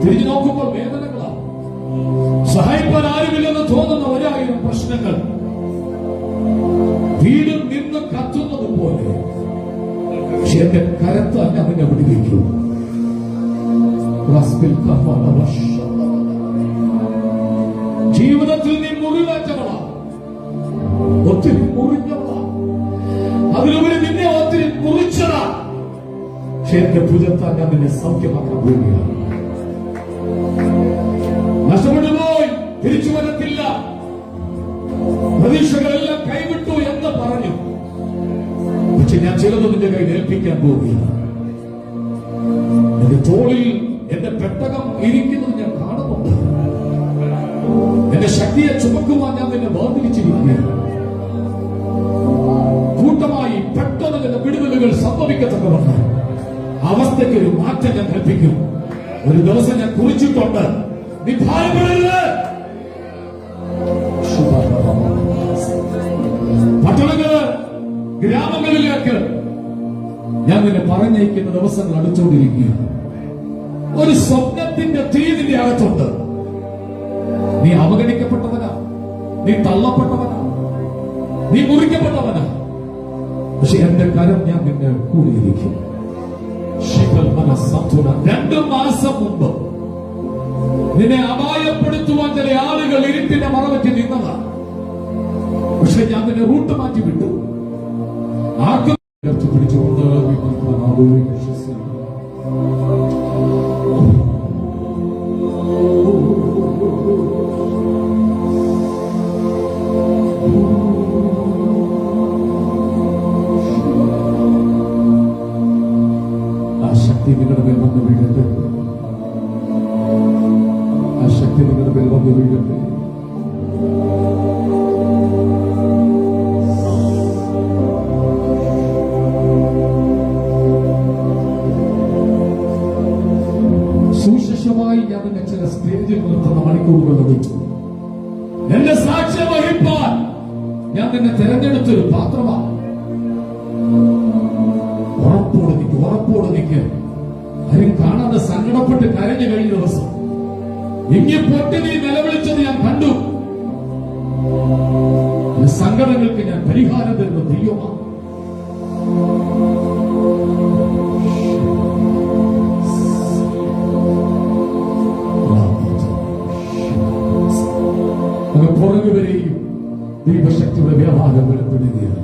തിരിഞ്ഞു നോക്കുമ്പോൾ വേദനകളാണ്, സഹായിക്കാൻ ആരുമില്ലെന്ന് തോന്നുന്ന 1000 പ്രശ്നങ്ങൾ വീടും നിന്ന് കത്തുന്നത് പോലെ. പക്ഷെ എന്റെ കരത്താൽ ഞാൻ നിന്നെ വിടുവിക്കും. ജീവിതത്തിൽ നീ മുറിവേറ്റവളാ, ഒത്തിരി മുറിഞ്ഞവളാ, അതിലുപരി നിന്നെ ഒത്തിരി മുറിച്ചതാ. പക്ഷെ എന്റെ ഭുജത്താൽ ഞാൻ നിന്നെ സൗഖ്യമാക്കാൻ പോവുകയാണ്. നഷ്ടപ്പെട്ടു പോയി, തിരിച്ചു വരത്തില്ല, പ്രതീക്ഷകളെല്ലാം കൈവിട്ടു എന്ന് പറഞ്ഞു. പക്ഷെ ഞാൻ ചിലത് നിന്റെ കയ്യിൽ ഏൽപ്പിക്കാൻ പോവുകയാണ്. എന്റെ തോളിൽ എന്റെ പെട്ടകം ഇരിക്കുന്നത് ഞാൻ കാണുന്നുണ്ട്. എന്റെ ശക്തിയെ ചുമക്കുവാൻ ഞാൻ നിന്നെ വേർതിരിച്ചിരിക്കുകയാണ്. കൂട്ടമായി പെട്ടെന്ന് നിന്റെ വിടുതലുകൾ സംഭവിക്കത്തക്കവണ്ണം അവസ്ഥയ്ക്ക് ഒരു മാറ്റം ഞാൻ കൽപ്പിക്കും. ഒരു ദിവസം ഞാൻ കുറിച്ചിട്ടുണ്ട്, നീ ഭാരപ്പെടരുത്. പട്ടണങ്ങള് ഗ്രാമങ്ങളിലേക്ക് ഞാൻ നിന്നെ പറഞ്ഞയക്കുന്ന ദിവസങ്ങൾ അടുത്തുകൊണ്ടിരിക്കുകയാണ്. ഒരു സ്വപ്നത്തിന്റെ തീ നിന്റെ അകത്തുണ്ട്. നീ അവഗണിക്കപ്പെട്ടവനാ, നീ തള്ളപ്പെട്ടവനാ, നീ മുറിക്കപ്പെട്ടവനാ. പക്ഷെ എന്റെ കരം ഞാൻ നിന്നെ കൂടിയിരിക്കും. 2 മാസം മുമ്പ് നിന്നെ അപായപ്പെടുത്തുവാൻ ചില ആളുകൾ ഇരുട്ടിന്റെ മറവറ്റി നിന്നതാ. പക്ഷെ ഞാൻ നിന്നെ റൂട്ട് മാറ്റി വിട്ടു. ആർക്കും പിടിച്ചുകൊണ്ട് ആ ശക്തി നിങ്ങളുടെ മേൽ വന്ന് വീഴട്ടെ. ആ ശക്തി നിങ്ങളുടെ മേൽ വന്ന് വീഴട്ടെ. സുശേഷമായി ഞാൻ നിന്നെ ചില സ്റ്റേജിൽ നിർത്തുന്ന മണിക്കൂറുകൾ ലഭിച്ചു. എന്റെ സാക്ഷ്യം വഹിപ്പാൻ ഞാൻ നിന്നെ തിരഞ്ഞെടുത്തൊരു പാത്രമാണ്. ഉറപ്പോട് നിൽക്ക്. ആരും കാണാതെ സങ്കടപ്പെട്ട് കരഞ്ഞു കഴിഞ്ഞ ദിവസം ഇങ്ങി പൊട്ടി നീ നിലവിളിച്ചത് ഞാൻ കണ്ടു. സങ്കടങ്ങൾക്ക് ഞാൻ പരിഹാരം തരുന്ന ദൈവമാണ്. പുറകുവരെയും ദൈവശക്തിയുടെ വ്യാപാരം വെളിപ്പെടുകയാണ്.